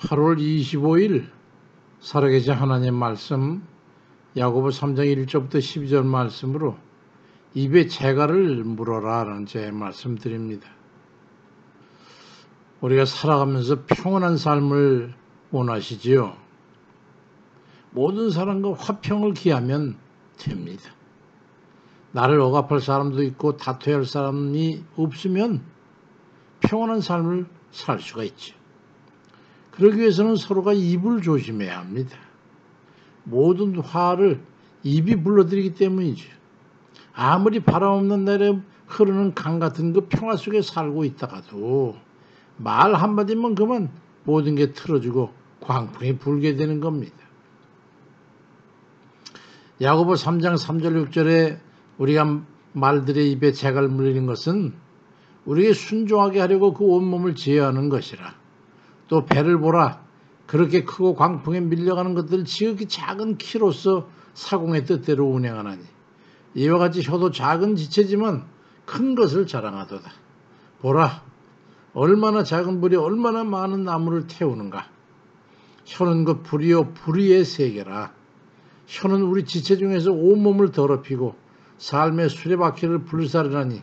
8월 25일 살아계신 하나님 말씀 야고보 3장 1절부터 12절 말씀으로 입에 재갈을 물어라 라는 제 말씀 드립니다. 우리가 살아가면서 평온한 삶을 원하시지요. 모든 사람과 화평을 기하면 됩니다. 나를 억압할 사람도 있고 다퉈야 할 사람이 없으면 평온한 삶을 살 수가 있죠. 그러기 위해서는 서로가 입을 조심해야 합니다. 모든 화를 입이 불러들이기 때문이죠. 아무리 바람 없는 날에 흐르는 강 같은 그 평화 속에 살고 있다가도 말 한마디면 그만 모든 게 틀어지고 광풍이 불게 되는 겁니다. 야고보 3장 3절 6절에 우리가 말들의 입에 재갈 물리는 것은 우리에게 순종하게 하려고 그 온몸을 제어하는 것이라. 또 배를 보라. 그렇게 크고 광풍에 밀려가는 것들을 지극히 작은 키로서 사공의 뜻대로 운행하나니 이와 같이 혀도 작은 지체지만 큰 것을 자랑하도다. 보라. 얼마나 작은 불이 얼마나 많은 나무를 태우는가. 혀는 그 불이요 불의의 세계라. 혀는 우리 지체 중에서 온몸을 더럽히고 삶의 수레바퀴를 불사르나니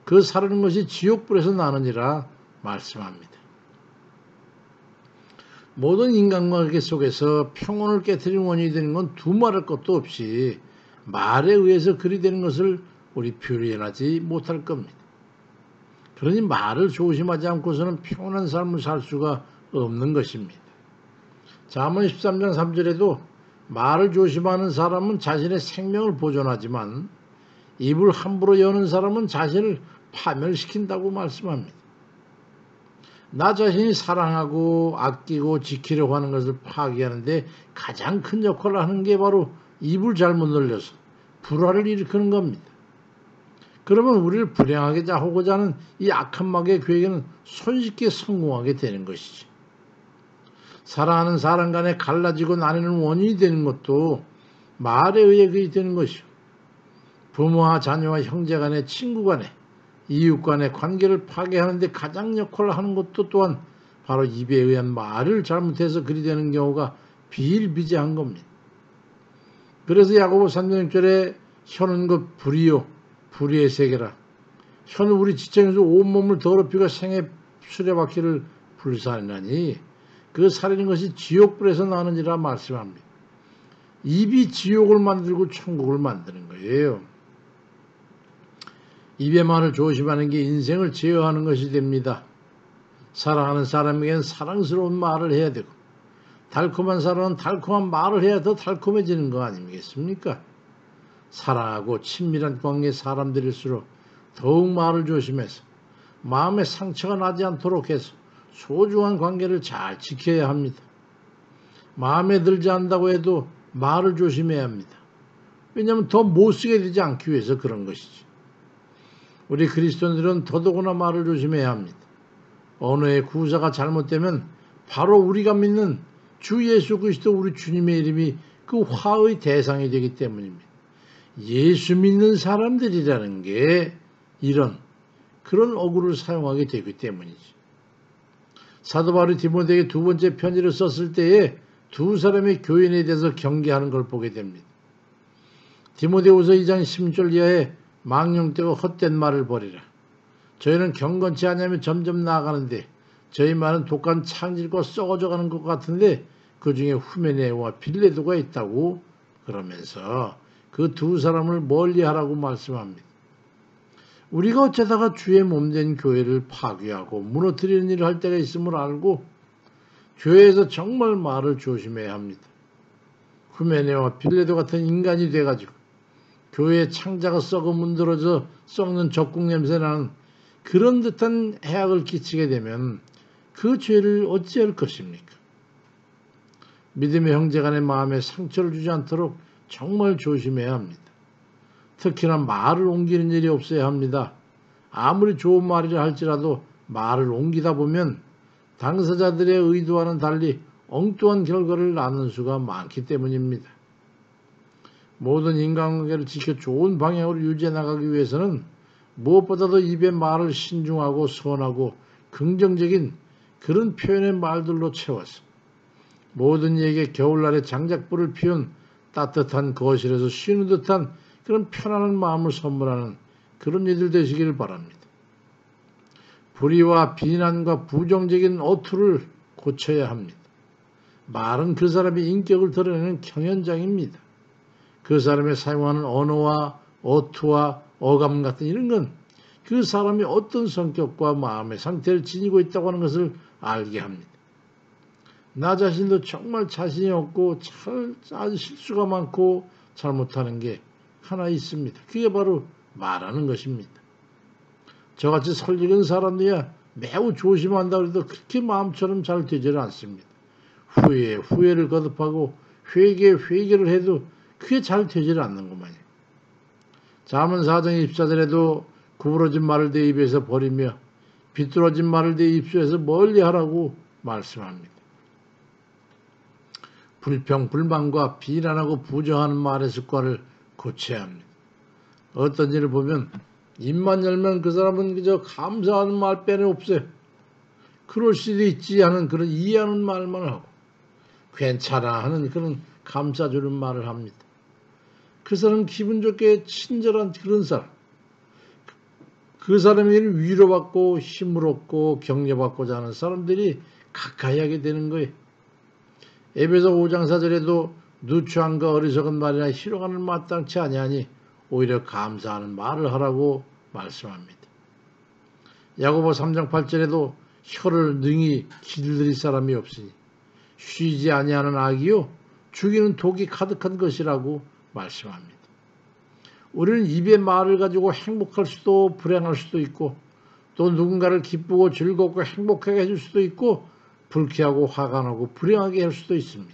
그 사르는 것이 지옥불에서 나느니라 말씀합니다. 모든 인간관계 속에서 평온을 깨트리는 원인이 되는 건 두말할 것도 없이 말에 의해서 그리 되는 것을 우리 표현하지 못할 겁니다. 그러니 말을 조심하지 않고서는 평온한 삶을 살 수가 없는 것입니다. 잠언 13장 3절에도 말을 조심하는 사람은 자신의 생명을 보존하지만 입을 함부로 여는 사람은 자신을 파멸시킨다고 말씀합니다. 나 자신이 사랑하고 아끼고 지키려고 하는 것을 파괴하는데 가장 큰 역할을 하는 게 바로 입을 잘못 늘려서 불화를 일으키는 겁니다. 그러면 우리를 불행하게 하고자 하는 이 악한 마귀의 계획에는 손쉽게 성공하게 되는 것이죠. 사랑하는 사람 간에 갈라지고 나뉘는 원인이 되는 것도 말에 의해 그리 되는 것이고 부모와 자녀와 형제 간에 친구 간에 이웃 간의 관계를 파괴하는 데 가장 역할을 하는 것도 또한 바로 입에 의한 말을 잘못해서 그리 되는 경우가 비일비재한 겁니다. 그래서 야고보 3장 6절에 혀는 그 불이요 불의의 세계라. 혀는 우리 지체에서 온몸을 더럽히고 생의 수레바퀴를 불사르나니 그 살리는 것이 지옥불에서 나느니라 말씀합니다. 입이 지옥을 만들고 천국을 만드는 거예요. 입의 말을 조심하는 게 인생을 제어하는 것이 됩니다. 사랑하는 사람에게는 사랑스러운 말을 해야 되고 달콤한 사람은 달콤한 말을 해야 더 달콤해지는 거 아니겠습니까? 사랑하고 친밀한 관계 사람들일수록 더욱 말을 조심해서 마음에 상처가 나지 않도록 해서 소중한 관계를 잘 지켜야 합니다. 마음에 들지 않는다고 해도 말을 조심해야 합니다. 왜냐하면 더 못쓰게 되지 않기 위해서 그런 것이지. 우리 그리스도인들은 더더구나 말을 조심해야 합니다. 언어의 구사가 잘못되면 바로 우리가 믿는 주 예수 그리스도 우리 주님의 이름이 그 화의 대상이 되기 때문입니다. 예수 믿는 사람들이라는 게 그런 어구를 사용하게 되기 때문이지. 사도 바울이 디모데에게 두 번째 편지를 썼을 때에 두 사람의 교인에 대해서 경계하는 걸 보게 됩니다. 디모데후서 2장 16절 이하에 망령되고 헛된 말을 버리라. 저희는 경건치 않으면 점점 나아가는데 저희 말은 독한 창질과 썩어져가는 것 같은데 그 중에 후메네와 빌레도가 있다고 그러면서 그 두 사람을 멀리하라고 말씀합니다. 우리가 어쩌다가 주의 몸된 교회를 파괴하고 무너뜨리는 일을 할 때가 있음을 알고 교회에서 정말 말을 조심해야 합니다. 후메네와 빌레도 같은 인간이 돼가지고 교회의 창자가 썩어 문드러져 썩는 적국 냄새나는 그런 듯한 해악을 끼치게 되면 그 죄를 어찌할 것입니까? 믿음의 형제간의 마음에 상처를 주지 않도록 정말 조심해야 합니다. 특히나 말을 옮기는 일이 없어야 합니다. 아무리 좋은 말이라 할지라도 말을 옮기다 보면 당사자들의 의도와는 달리 엉뚱한 결과를 낳는 수가 많기 때문입니다. 모든 인간관계를 지켜 좋은 방향으로 유지해 나가기 위해서는 무엇보다도 입의 말을 신중하고 선하고 긍정적인 그런 표현의 말들로 채워서 모든 이에게 겨울날에 장작불을 피운 따뜻한 거실에서 쉬는 듯한 그런 편안한 마음을 선물하는 그런 이들 되시기를 바랍니다. 불의와 비난과 부정적인 어투를 고쳐야 합니다. 말은 그 사람의 인격을 드러내는 경연장입니다. 그 사람의 사용하는 언어와 어투와 어감 같은 이런 건 그 사람이 어떤 성격과 마음의 상태를 지니고 있다고 하는 것을 알게 합니다. 나 자신도 정말 자신이 없고 아주 실수가 많고 잘못하는 게 하나 있습니다. 그게 바로 말하는 것입니다. 저같이 설익은 사람들이야 매우 조심한다고 해도 그렇게 마음처럼 잘 되지는 않습니다. 후회에 후회를 거듭하고 회개에 회개를 해도 그게 잘 되지는 않는구만요. 잠언 4장 24절에도 구부러진 말을 내 입에서 버리며 비뚤어진 말을 내 입술에서 멀리하라고 말씀합니다. 불평, 불만과 비난하고 부정하는 말의 습관을 고쳐야 합니다. 어떤 일을 보면 입만 열면 그 사람은 그저 감사하는 말 빼내 없어요. 그럴 수도 있지 하는 그런 이해하는 말만 하고 괜찮아 하는 그런 감싸주는 말을 합니다. 그 사람은 기분 좋게 친절한 그런 사람. 그 사람에게는 위로받고 힘을 얻고 격려받고자 하는 사람들이 가까이 하게 되는 거예요. 에베소 5장 4절에도 누추함과 어리석은 말이나 희롱하는 마땅치 아니하니 오히려 감사하는 말을 하라고 말씀합니다. 야고보 3장 8절에도 혀를 능히 길들일 사람이 없으니 쉬지 아니하는 악이요 죽이는 독이 가득한 것이라고 말씀합니다. 우리는 입의 말을 가지고 행복할 수도 불행할 수도 있고 또 누군가를 기쁘고 즐겁고 행복하게 해줄 수도 있고 불쾌하고 화가 나고 불행하게 할 수도 있습니다.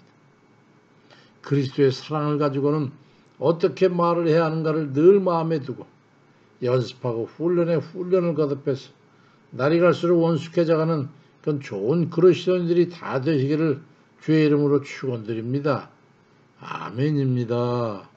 그리스도의 사랑을 가지고는 어떻게 말을 해야 하는가를 늘 마음에 두고 연습하고 훈련에 훈련을 거듭해서 날이 갈수록 원숙해져가는 그런 좋은 그리스도인들이 다 되시기를 주의 이름으로 축원드립니다. 아멘입니다.